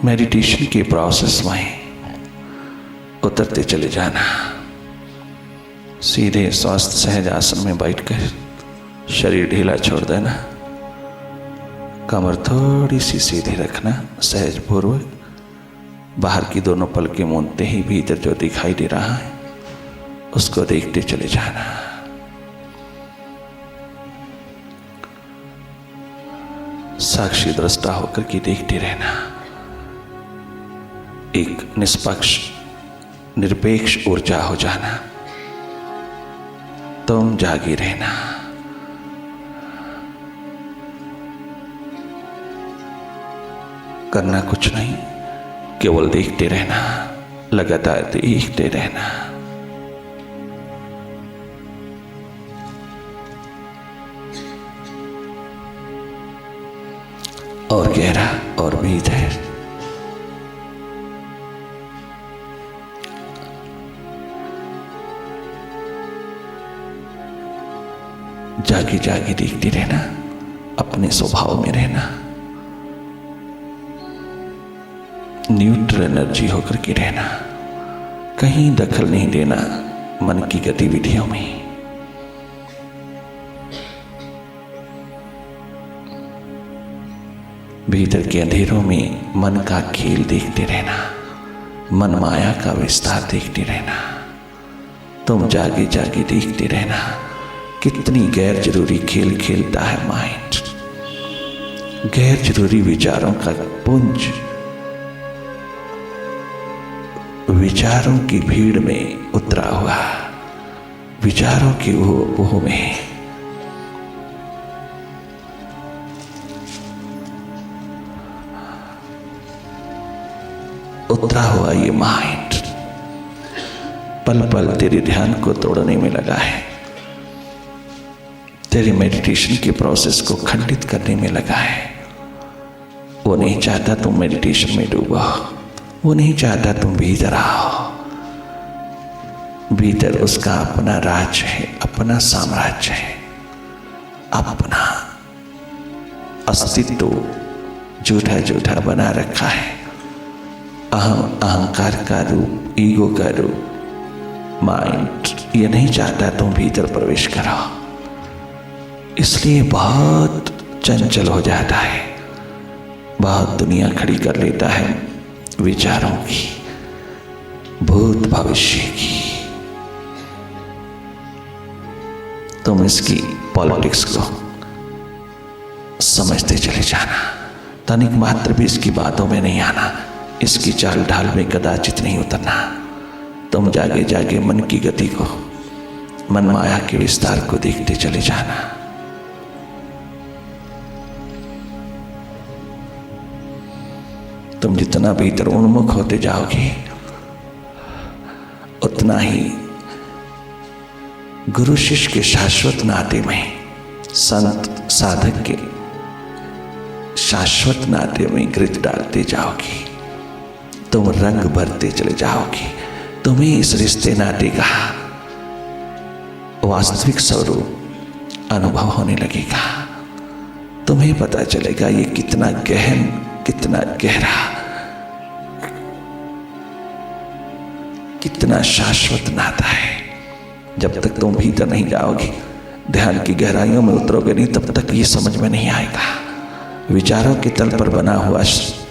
Meditation के process में उतरते चले जाना। सीधे स्वस्थ सहज आसन में बैठकर शरीर ढीला छोड़ देना, कमर थोड़ी सी सीधी रखना सहज पूर्वक। बाहर की दोनों पलकें मूंदते ही भीतर जो दिखाई दे रहा है उसको देखते चले जाना। साक्षी दृष्टा होकर के देखते रहना। एक निष्पक्ष निरपेक्ष ऊर्जा हो जाना। तुम जागे रहना। करना कुछ नहीं, केवल देखते रहना, लगातार देखते रहना। और गहरा और भीतर जागे जागे देखते रहना, अपने स्वभाव में रहना, न्यूट्रल एनर्जी होकर के रहना, कहीं दखल नहीं देना मन की गतिविधियों में। भीतर के अंधेरों में मन का खेल देखते रहना, मन माया का विस्तार देखते रहना। तुम जागे जागे देखते रहना कितनी गैर जरूरी खेल खेलता है माइंड। गैर जरूरी विचारों का पुंज विचारों की भीड़ में उतरा हुआ, विचारों की ओह में उतरा हुआ ये माइंड पल पल तेरे ध्यान को तोड़ने में लगा है, तेरे मेडिटेशन के प्रोसेस को खंडित करने में लगा है। वो नहीं चाहता तुम मेडिटेशन में डूबो, वो नहीं चाहता तुम भीतर आओ। भीतर उसका अपना राज है, अपना साम्राज्य है, अपना अस्तित्व झूठा झूठा बना रखा है। अहंकार का रूप, ईगो का रूप माइंड ये नहीं चाहता तुम भीतर प्रवेश करो, इसलिए बहुत चंचल हो जाता है, बहुत दुनिया खड़ी कर लेता है विचारों की, भूत भविष्य की। तुम इसकी पॉलिटिक्स को समझते चले जाना, तनिक मात्र भी इसकी बातों में नहीं आना, इसकी चाल ढाल में कदाचित नहीं उतरना। तुम जागे जागे मन की गति को, मन माया के विस्तार को देखते चले जाना। तुम जितना भीतर उन्मुख होते जाओगे उतना ही गुरु शिष्य के शाश्वत नाते में, संत साधक के शाश्वत नाते में गिरत डालते जाओगे। तुम रंग भरते चले जाओगे, तुम्हें इस रिश्ते नाते का वास्तविक स्वरूप अनुभव होने लगेगा। तुम्हें पता चलेगा ये कितना गहन, कितना गहरा, कितना शाश्वत नाता है। जब तक तुम भीतर नहीं जाओगे, ध्यान की गहराइयों में उतरोगे नहीं, तब तक ये समझ में नहीं आएगा। विचारों के तल पर बना हुआ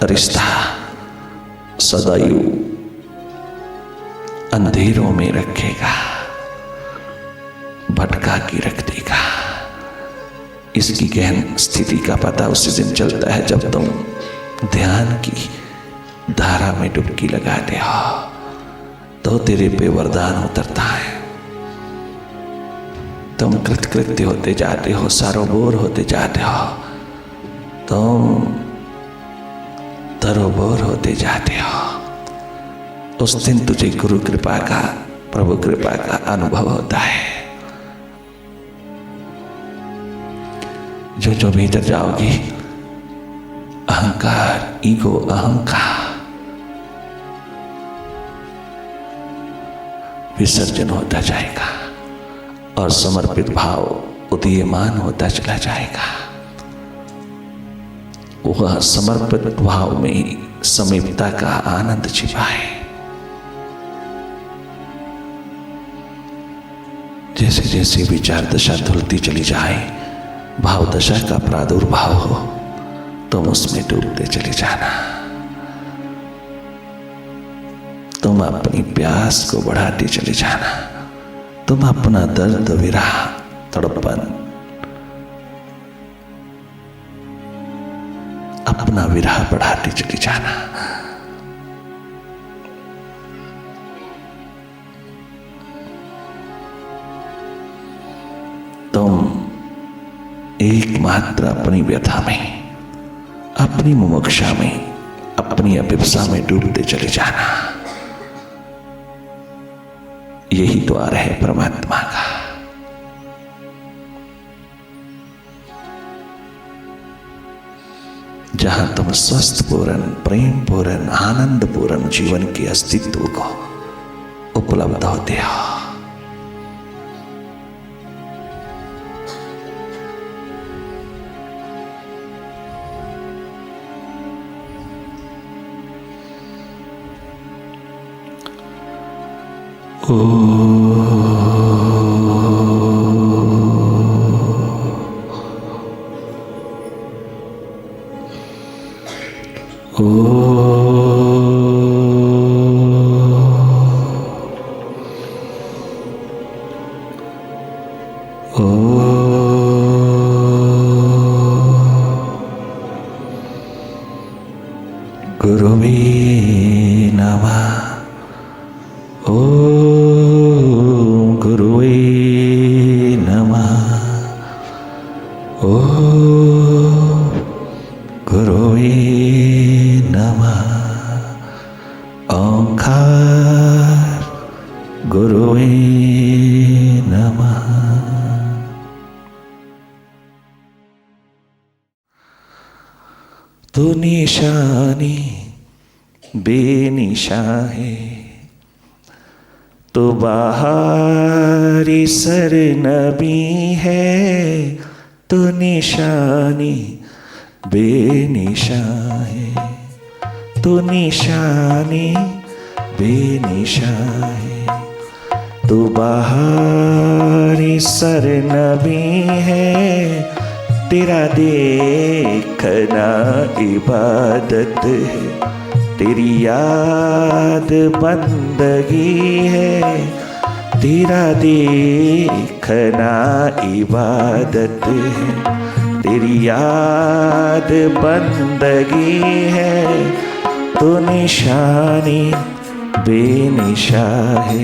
रिश्ता सदैव अंधेरों में रखेगा, भटका के रख देगा। इसकी गहन स्थिति का पता उसी दिन चलता है जब तुम ध्यान की धारा में डुबकी लगाते हो, तो तेरे पे वरदान उतरता है। तुम कृतकृत्य होते जाते हो, सारोबोर होते जाते हो, तुम तरोबोर होते जाते हो। उस दिन तुझे गुरु कृपा का, प्रभु कृपा का अनुभव होता है। जो जो भीतर जाओगी, अहंकार, ईगो, अहंकार विसर्जन होता जाएगा और समर्पित भाव उदीयमान होता चला जाएगा। वह समर्पित भाव में समीपता का आनंद छिपाए। जैसे जैसे विचार दशा धुलती चली जाए, भाव दशा का प्रादुर्भाव हो, तुम उसमें डूबते चले जाना। तुम अपनी प्यास को बढ़ाते चले जाना। तुम अपना दर्द, विरह, तड़पन, अपना विरह बढ़ाते चले जाना। तुम एकमात्र अपनी व्यथा में, अपनी मुमुक्षा में, अपनी अभिप्सा में डूबते चले जाना। यही द्वार है परमात्मा का। जहां तुम स्वस्थ पूर्ण, प्रेम पूर्ण, आनंद पूर्ण जीवन के अस्तित्व को उपलब्ध होते हो। गुरुवे नमः। ओम गुरुवे नमः। ओम गुरुवे नमः। ओंकार गुरुवे नमः। तू निशानी बेनिशा है, तो बाहरी सरनबी है। तो निशानी बेनिशा है, तो निशानी बेनिशा है। तो बाहरी सरनबी है, तेरा देखना इबादत है, तेरी याद बंदगी है। तेरा देखना इबादत है, तेरी याद बंदगी है। तो निशानी बेनिशा है।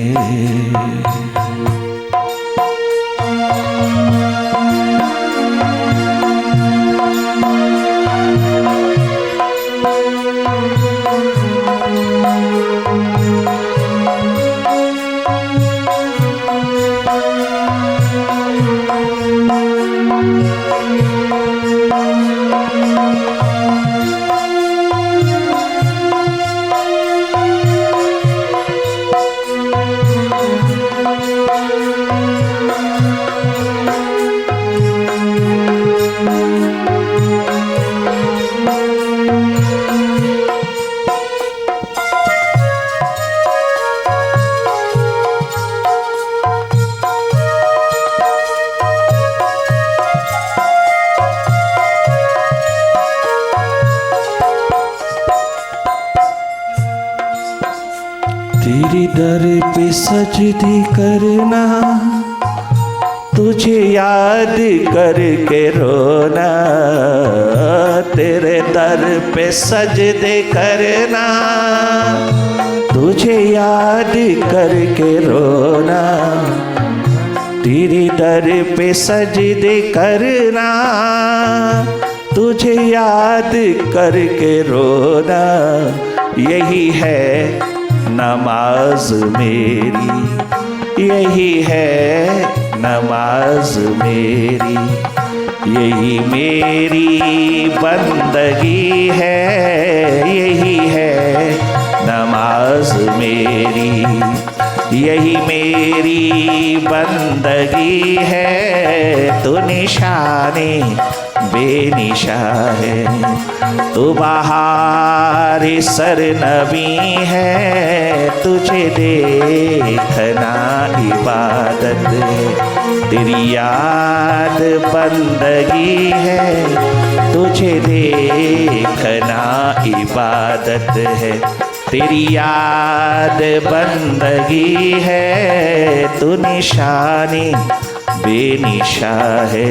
तेरे दर पे सजदे करना, तुझे याद करके रोना। तेरे दर पे सजदे करना, तुझे याद करके रोना। तेरे दर पे सजदे करना, तुझे याद करके रोना। यही है नमाज मेरी, यही है नमाज मेरी। यही मेरी बंदगी है, यही है नमाज मेरी। यही मेरी बंदगी है। तो निशानी बेनिशा है। तू बहार सरनवी है, तुझे देखना इबादत है। तेरी याद बंदगी है, तुझे देखना इबादत है। तेरी याद बंदगी है, तू निशानी बेनिशा है।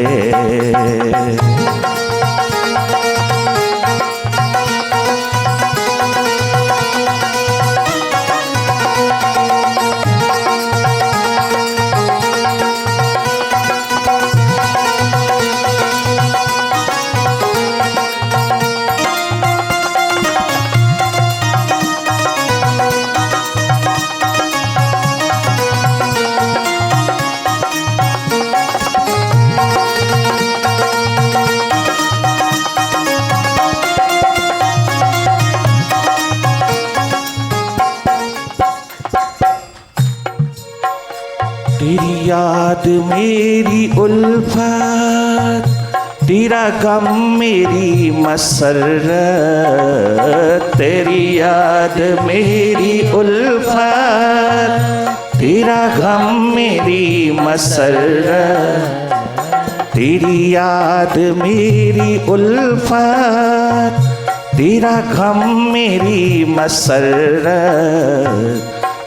तेरी याद मेरी उल्फत, तेरा गम मेरी मसरत। तेरी याद मेरी उल्फत, तेरा गम मेरी मसरत। तेरी याद मेरी उल्फत, तेरा गम मेरी मसरत।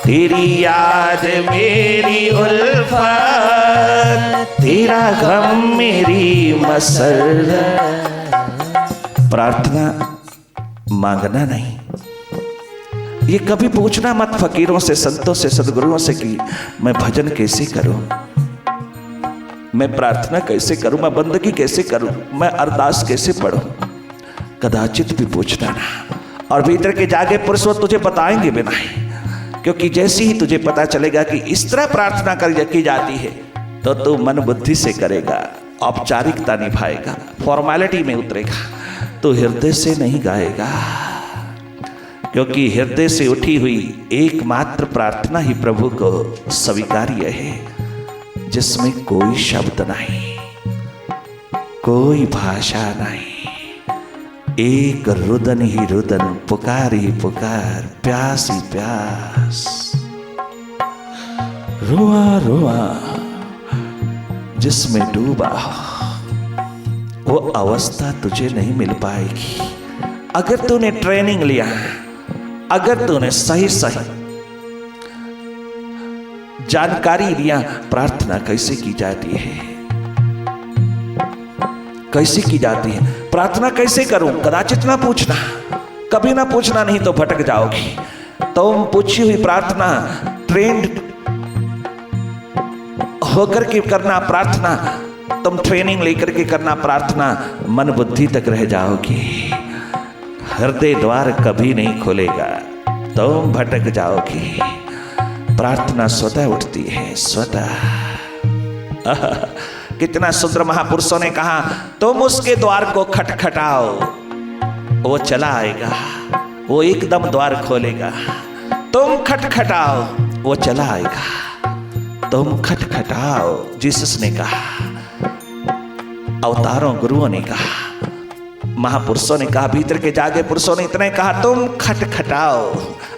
तेरी याद मेरी उल्फत, तेरा गम मेरी मसरत। प्रार्थना मांगना नहीं, ये कभी पूछना मत फकीरों से, संतों से, सदगुरुओं से कि मैं भजन कैसे करूं, मैं प्रार्थना कैसे करूं, मैं बंदगी कैसे करूं, मैं अरदास कैसे पढ़ूं। कदाचित भी पूछना ना। और भीतर के जागे पुरुष वो तुझे बताएंगे भी नहीं, क्योंकि जैसे ही तुझे पता चलेगा कि इस तरह प्रार्थना की जाती है, तो तू मन बुद्धि से करेगा, औपचारिकता निभाएगा, फॉर्मेलिटी में उतरेगा, तो हृदय से नहीं गाएगा। क्योंकि हृदय से उठी हुई एकमात्र प्रार्थना ही प्रभु को स्वीकार्य है, जिसमें कोई शब्द नहीं, कोई भाषा नहीं, एक रुदन ही रुदन, पुकार ही पुकार, प्यास ही प्यास। रुआ रुआ जिसमें डूबा, वो अवस्था तुझे नहीं मिल पाएगी। अगर तूने ट्रेनिंग लिया, अगर तूने सही सही जानकारी लिया प्रार्थना कैसे की जाती है, कैसे की जाती है, प्रार्थना कैसे करूं, कदाचित ना पूछना, कभी ना पूछना, नहीं तो भटक जाओगी। तुम पूछी हुई प्रार्थना ट्रेंड होकर के करना प्रार्थना, तुम ट्रेनिंग लेकर के करना प्रार्थना, मन बुद्धि तक रह जाओगी, हृदय द्वार कभी नहीं खुलेगा, तुम भटक जाओगी। प्रार्थना स्वतः उठती है, स्वतः। कितना सुंदर महापुरुषों ने कहा, तुम उसके द्वार को खटखटाओ, वो चला आएगा, वो एकदम द्वार खोलेगा। तुम खटखटाओ, वो चला आएगा। तुम खटखटाओ, जीसस ने कहा, अवतारों गुरुओं ने कहा, महापुरुषों ने कहा, भीतर के जागे पुरुषों ने इतने कहा, तुम खटखटाओ,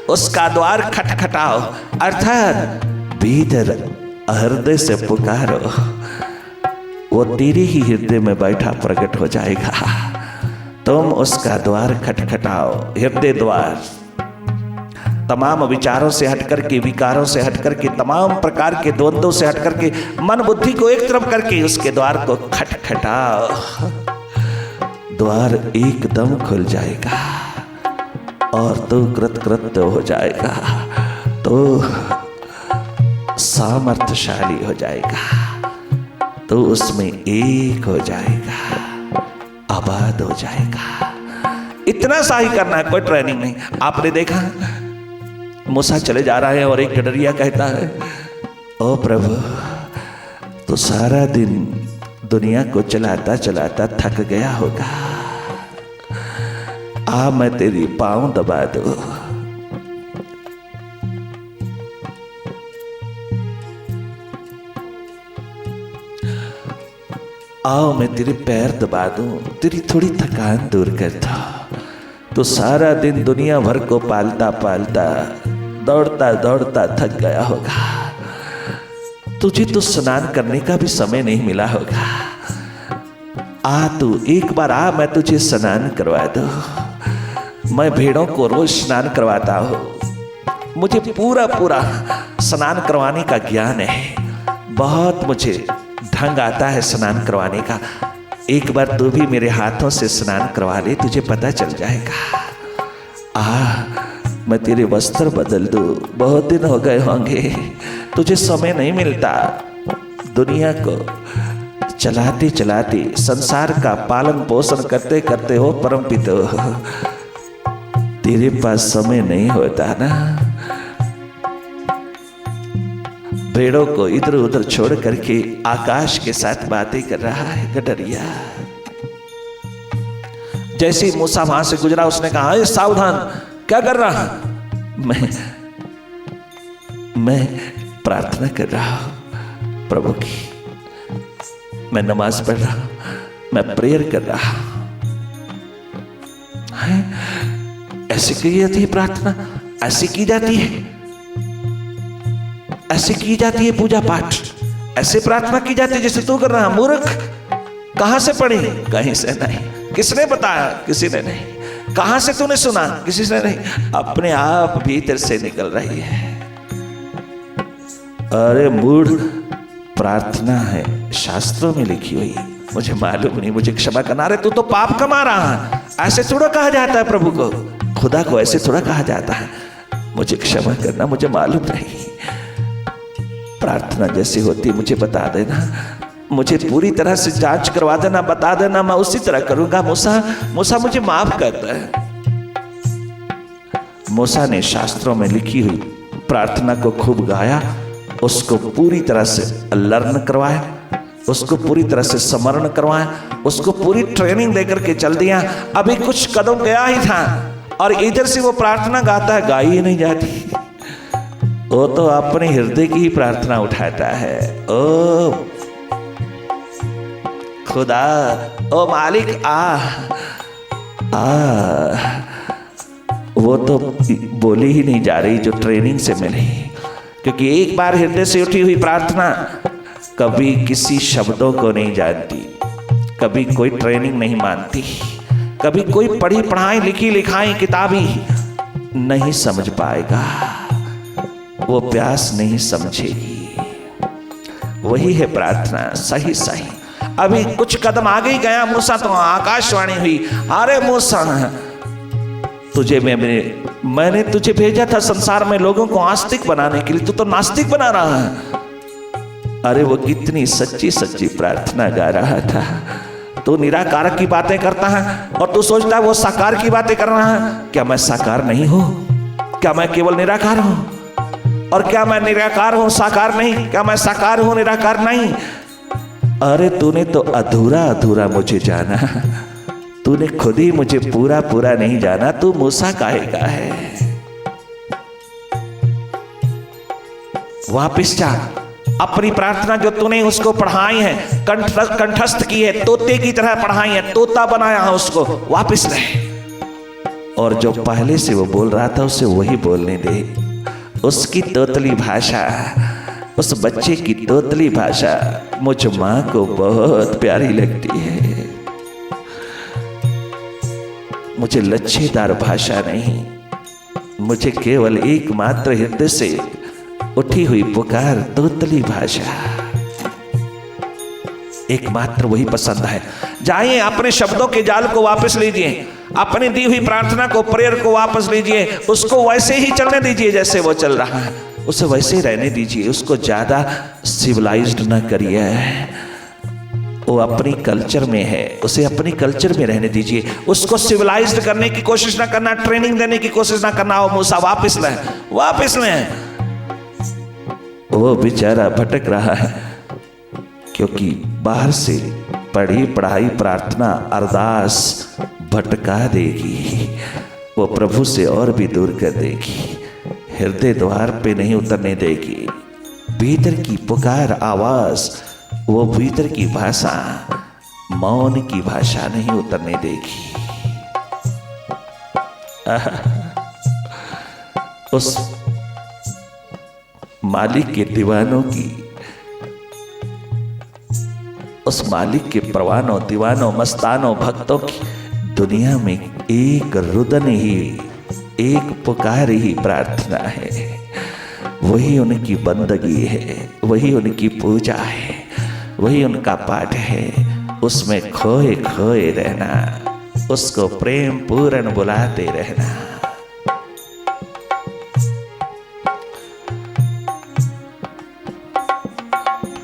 उसका द्वार खटखटाओ, अर्थात भीतर हृदय से पुकारो, वो तेरे ही हृदय में बैठा प्रकट हो जाएगा। तुम उसका द्वार खटखटाओ, हृदय द्वार। तमाम विचारों से हटकर के, विकारों से हटकर के, तमाम प्रकार के द्वंद्वों से हटकर के, मन बुद्धि को एक तरफ करके उसके द्वार को खटखटाओ, द्वार एकदम खुल जाएगा और तू कृतकृत्य हो जाएगा, तो सामर्थ्यशाली हो जाएगा, तो उसमें एक हो जाएगा, आबाद हो जाएगा। इतना सा ही करना है, कोई ट्रेनिंग नहीं। आपने देखा मूसा चले जा रहा है और एक गडरिया कहता है, ओ प्रभु, तो सारा दिन दुनिया को चलाता चलाता थक गया होगा, आ मैं तेरी पांव दबा दूं। आओ मैं तेरे पैर दबा दूं, तेरी थोड़ी थकान दूर कर दूं। तो सारा दिन दुनिया भर को पालता पालता दौड़ता दौड़ता थक गया होगा, तुझे तो स्नान करने का भी समय नहीं मिला होगा। आ तू एक बार आ, मैं तुझे स्नान करवा दूं। मैं भेड़ों को रोज स्नान करवाता हूँ, मुझे पूरा पूरा स्नान करवाने का ज्ञान है, बहुत मुझे ढंग आता है स्नान करवाने का। एक बार तू भी मेरे हाथों से स्नान करवा ले, तुझे पता चल जाएगा। मैं तेरे वस्त्र बदल दूं, बहुत दिन हो गए होंगे, तुझे समय नहीं मिलता। दुनिया को चलाते चलाते, संसार का पालन पोषण करते करते हो परमपिता, तेरे पास समय नहीं होता ना। भेड़ों को इधर उधर छोड़ करके आकाश के साथ बातें कर रहा है गडरिया। जैसे ही मूसा वहां से गुजरा, उसने कहा, अरे सावधान, क्या कर रहा? मैं प्रार्थना कर रहा हूं प्रभु की, मैं नमाज पढ़ रहा हूं, मैं प्रेयर कर रहा हूं। ऐसे की जाती है प्रार्थना, ऐसे की जाती है, ऐसे की जाती है पूजा पाठ, ऐसे प्रार्थना की जाती है जैसे तू कर रहा। मूर्ख, कहां से पढ़ी? कहीं से नहीं। किसने बताया? किसी ने नहीं। कहां से तूने सुना? किसी ने नहीं, अपने आप भीतर से निकल रही है। अरे मूढ़, प्रार्थना है शास्त्रों में लिखी हुई, मुझे मालूम नहीं, मुझे क्षमा करना। अरे तू तो पाप कमा रहा है, ऐसे थोड़ा कहा जाता है प्रभु को, खुदा को ऐसे थोड़ा कहा जाता है। मुझे क्षमा करना, मुझे मालूम नहीं। प्रार्थना जैसी होती मुझे बता देना, मुझे पूरी तरह से जांच करवा देना, बता देना, मैं उसी तरह करूंगा। मूसा मुझे माफ करता है। मूसा ने शास्त्रों में लिखी हुई प्रार्थना को खूब गाया, उसको पूरी तरह से लर्न करवाया, उसको पूरी तरह से स्मरण करवाया, उसको पूरी ट्रेनिंग देकर के चल दिया। अभी कुछ कदम गया ही था और इधर से वो प्रार्थना गाता है, गाई ही नहीं जाती। वो तो अपने हृदय की ही प्रार्थना उठाता है। ओ खुदा, ओ मालिक, वो तो बोली ही नहीं जा रही जो ट्रेनिंग से मिली, क्योंकि एक बार हृदय से उठी हुई प्रार्थना कभी किसी शब्दों को नहीं जानती, कभी कोई ट्रेनिंग नहीं मानती, कभी कोई पढ़ी पढ़ाई लिखी लिखाई किताबी नहीं समझ पाएगा, वो प्यास नहीं समझेगी। वही है प्रार्थना, सही सही। अभी कुछ कदम आगे गया मूसा तो आकाशवाणी हुई, अरे मूसा, तुझे मैंने तुझे भेजा था संसार में लोगों को आस्तिक बनाने के लिए, तू तो नास्तिक बना रहा है। अरे वो कितनी सच्ची सच्ची प्रार्थना गा रहा था। तू निराकार की बातें करता है और तू सोचता है वो साकार की बातें कर रहा है। क्या मैं साकार नहीं हूं? क्या मैं केवल निराकार हूं? और क्या मैं निराकार हूं, साकार नहीं? क्या मैं साकार हूं, निराकार नहीं? अरे तूने तो अधूरा अधूरा मुझे जाना, तूने खुद ही मुझे पूरा पूरा नहीं जाना। तू मूसा काहे का है? वापिस जा, अपनी प्रार्थना जो तूने उसको पढ़ाई है, कंठस्थ की है, तोते की तरह पढ़ाई है, तोता बनाया है उसको, वापिस ले। और जो पहले से वो बोल रहा था उसे वही बोलने दे। उसकी तोतली भाषा, उस बच्चे की तोतली भाषा मुझ मां को बहुत प्यारी लगती है। मुझे लच्छेदार भाषा नहीं, मुझे केवल एकमात्र हृदय से उठी हुई पुकार, तोतली भाषा, एकमात्र वही पसंद है। जाइए, अपने शब्दों के जाल को वापस लीजिए, अपनी दी हुई प्रार्थना को, प्रेयर को वापस लीजिए, उसको वैसे ही चलने दीजिए जैसे वो चल रहा है, उसे वैसे ही रहने दीजिए, उसको ज्यादा सिविलाइज्ड ना करिए। वो अपनी कल्चर में है, उसे अपनी कल्चर में रहने दीजिए, उसको सिविलाइज्ड करने की कोशिश ना करना, ट्रेनिंग देने की कोशिश ना करना। वो मूसा वापस ले, वापस ले। वो बेचारा भटक रहा है, क्योंकि बाहर से पढ़ी पढ़ाई प्रार्थना अरदास भटका देगी, वो प्रभु से और भी दूर कर देगी, हृदय द्वार पे नहीं उतरने देगी। भीतर की पुकार आवाज, वो भीतर की भाषा मौन की भाषा नहीं उतरने देगी। उस मालिक के दीवानों की, उस मालिक के परवानों, दीवानों, मस्तानों, भक्तों की दुनिया में एक रुदन ही, एक पुकार ही प्रार्थना है। वही उनकी बंदगी है, वही उनकी पूजा है, वही उनका पाठ है। उसमें खोए खोए रहना, उसको प्रेम पूर्ण बुलाते रहना।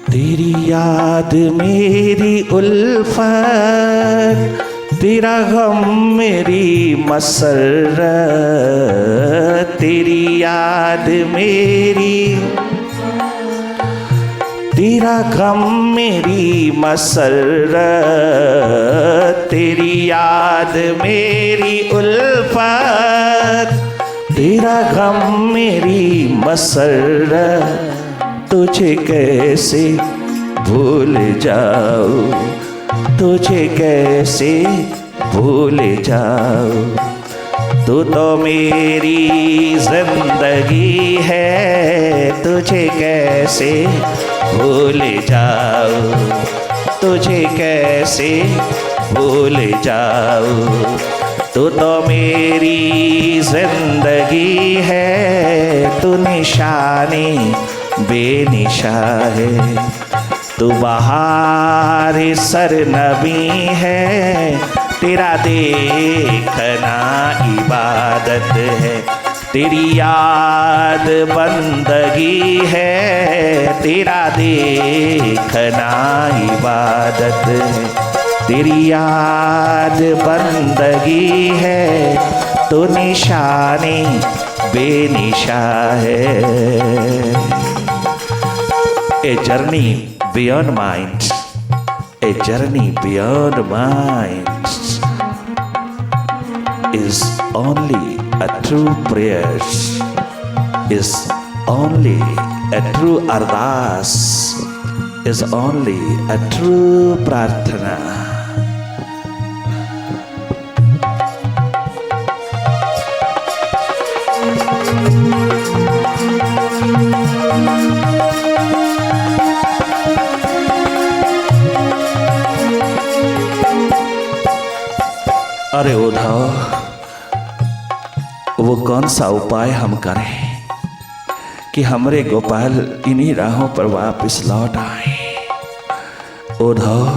तेरी याद मेरी उल्फत, तेरा गम मेरी मसरत। तेरी याद मेरी, तेरा गम मेरी मसरत। तेरी याद मेरी उल्फत, तेरा गम मेरी मसरत। तुझे कैसे भूल जाऊं, तुझे कैसे भूल जाऊं। तू तो मेरी जिंदगी है, तुझे कैसे भूल जाऊं, तुझे कैसे भूल जाऊं। तू तो मेरी जिंदगी है, तू निशानी बेनिशा है। तू बहार सरनबी है, तेरा देखना इबादत है। तेरी याद बंदगी है, तेरा देखना इबादत है। तेरी याद बंदगी है, तो निशानी बेनिशा है। A journey beyond mind, a journey beyond mind is only a true prayer, is only a true ardas, is only a true prarthana. अरे उद्धव, वो कौन सा उपाय हम करें कि हमरे गोपाल इन्हीं राहों पर वापस लौट आए। उद्धव,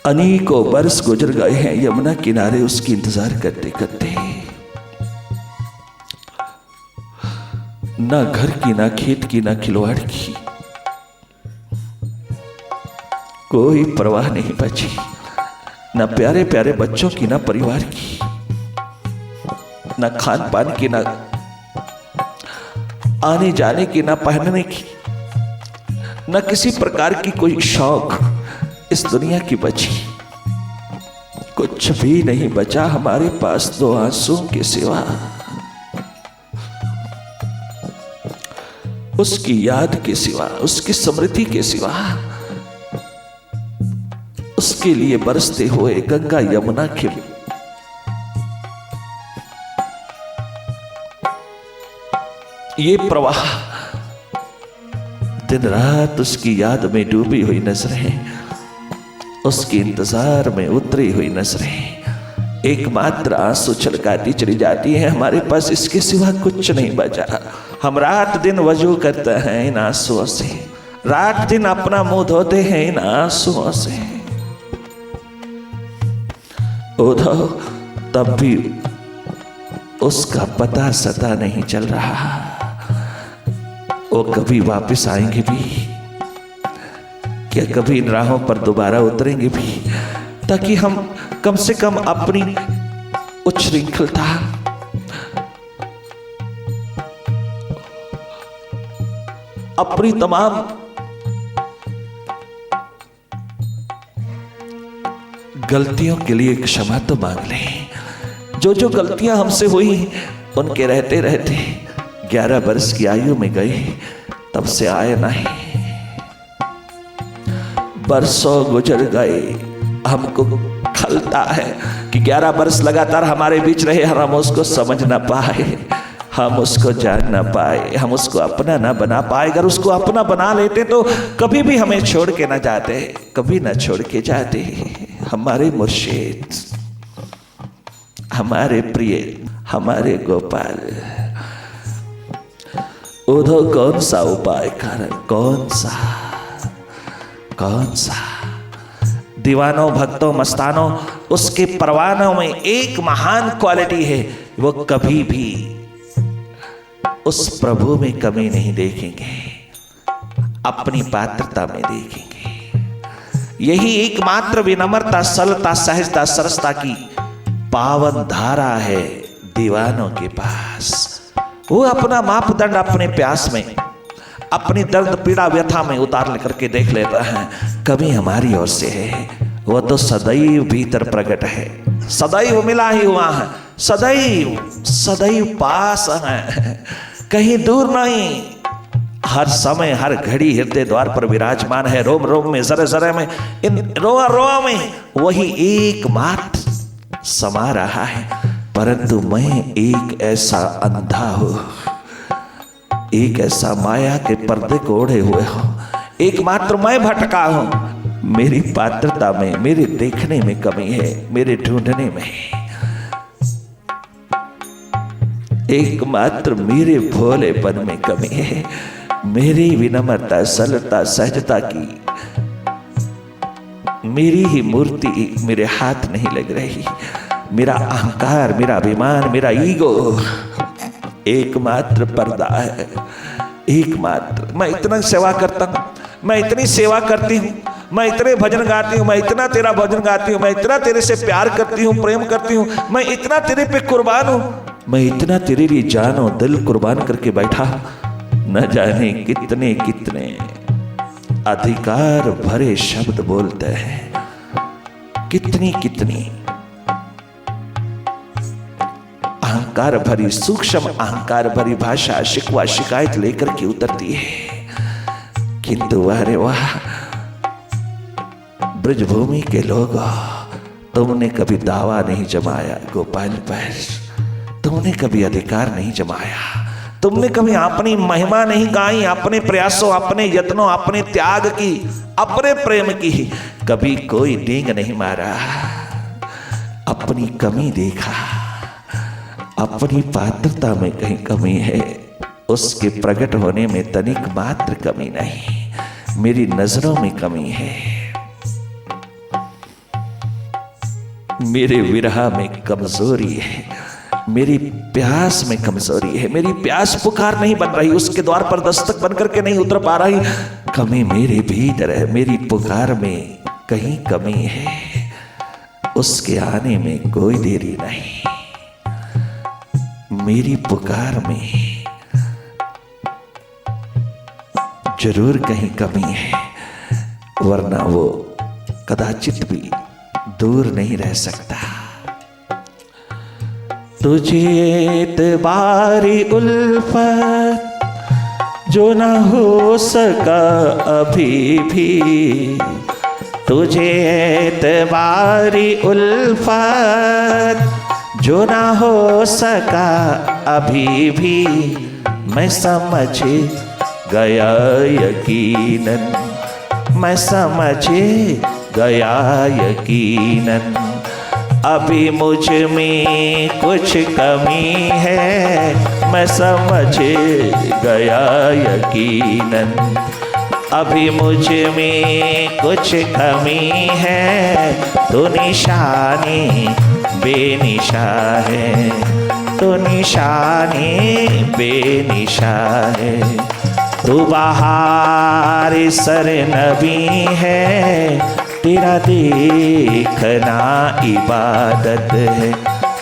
अनेकों वर्ष गुजर गए हैं यमुना किनारे उसकी इंतजार करते करते। ना घर की, ना खेत की, ना खिलवाड़ की कोई परवाह नहीं बची। ना प्यारे प्यारे बच्चों की, ना परिवार की, ना खान पान की, ना आने जाने की, ना पहनने की, ना किसी प्रकार की कोई शौक इस दुनिया की बची। कुछ भी नहीं बचा हमारे पास दो आंसुओं के सिवा। उसकी याद के सिवा, उसकी स्मृति के सिवा, उसके लिए बरसते हुए गंगा यमुना के ये प्रवाह, दिन रात उसकी याद में डूबी हुई नजरें, उसके इंतजार में उतरी हुई नजरें एकमात्र आंसू छलकाती चली जाती है। हमारे पास इसके सिवा कुछ नहीं बचा। हम रात दिन वजू करते हैं इन आंसुओं से, रात दिन अपना मुंह धोते हैं इन आंसुओं से। उद्धव, तब भी उसका पता सता नहीं चल रहा। वो कभी वापस आएंगे भी क्या, कभी इन राहों पर दोबारा उतरेंगे भी, ताकि हम कम से कम अपनी उच्छृंखलता, अपनी तमाम गलतियों के लिए क्षमा तो मांग लें। जो जो गलतियां हमसे हुई उनके रहते रहते 11 वर्ष की आयु में गए, तब से आए नहीं। बरसों गुजर गए, हमको खलता है कि 11 वर्ष लगातार हमारे बीच रहे, हम उसको समझ ना पाए, हम उसको जान ना पाए, हम उसको अपना ना बना पाए। अगर उसको अपना बना लेते तो कभी भी हमें छोड़ के ना जाते, कभी ना छोड़ के जाते। हमारे मुर्शिद, हमारे प्रिय, हमारे गोपाल, उधो कौन सा उपाय कर, कौन सा दीवानों, भक्तों, मस्तानों, उसके परवानों में एक महान क्वालिटी है, वो कभी भी उस प्रभु में कमी नहीं देखेंगे, अपनी पात्रता में देखेंगे। यही एकमात्र विनम्रता, सरलता, सहजता, सरसता की पावन धारा है दीवानों के पास। वो अपना मापदंड अपने प्यास में, अपनी दर्द पीड़ा व्यथा में उतार करके देख लेता है, कमी हमारी ओर से है, वो तो सदैव भीतर प्रकट है, सदैव मिला ही हुआ है, सदैव पास है, कहीं दूर नहीं, हर समय हर घड़ी हृदय द्वार पर विराजमान है, रोम रोम में, जरे जरे में, इन रोआ रोआ में वही एकमात्र समा रहा है। परंतु मैं एक ऐसा अंधा हूं, एक ऐसा माया के पर्दे को ओढ़े हुए हूं, एकमात्र मैं भटका हूं। मेरी पात्रता में, मेरे देखने में कमी है, मेरे ढूंढने में, एकमात्र मेरे भोलेपन में कमी है, मेरी विनम्रता, सरलता, सहजता की मेरी ही मूर्ति मेरे हाथ नहीं लग रही। मेरा अहंकार, मेरा अभिमान, मेरा ईगो एकमात्र पर्दा है, एकमात्र। मैं इतना सेवा करता हूँ, मैं इतनी सेवा करती हूँ, मैं इतने भजन गाती हूँ, मैं इतना तेरा भजन गाती हूँ, मैं इतना तेरे से प्यार करती हूँ, प्रेम करती हूँ, मैं इतना तेरे पे कुर्बान हूँ, मैं इतना तेरे लिए जान और दिल कुर्बान करके बैठा हूँ। न जाने कितने कितने अधिकार भरे शब्द बोलते हैं, कितनी कितनी अहंकार भरी, सूक्ष्म अहंकार भरी भाषा, शिकवा शिकायत लेकर के उतरती है। किंतु अरे वाह ब्रजभूमि के लोग, तुमने कभी दावा नहीं जमाया गोपाल पर, तुमने कभी अधिकार नहीं जमाया, तुमने कभी अपनी महिमा नहीं गाई, अपने प्रयासों, अपने यत्नों, अपने त्याग की, अपने प्रेम की कभी कोई डींग नहीं मारा, अपनी कमी देखा, अपनी पात्रता में कहीं कमी है, उसके प्रकट होने में तनिक मात्र कमी नहीं, मेरी नजरों में कमी है, मेरे विरह में कमजोरी है, मेरी प्यास में कमजोरी है, मेरी प्यास पुकार नहीं बन रही, उसके द्वार पर दस्तक बन करके नहीं उतर पा रही, कमी मेरे भीतर है, मेरी पुकार में कहीं कमी है, उसके आने में कोई देरी नहीं, मेरी पुकार में जरूर कहीं कमी है, वरना वो कदाचित भी दूर नहीं रह सकता। तुझे एतबारी उल्फत जो न हो सका अभी भी, तुझे एतबारी उल्फत जो ना हो सका अभी भी, मैं समझ गया यकीनन, मैं समझ गया यकीनन, अभी मुझ में कुछ कमी है, मैं समझ गया यकीनन, अभी मुझ में कुछ कमी है, तो निशानी बेनिशा है, तो निशानी बेनिशा है, तू बहार सरनबी है, तेरा देखना इबादत है,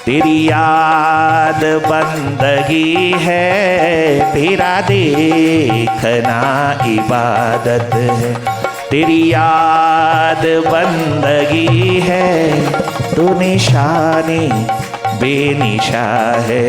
तेरी याद बंदगी है, तेरा देखना इबादत है, तेरी याद बंदगी है, तो निशानी बेनिशा है।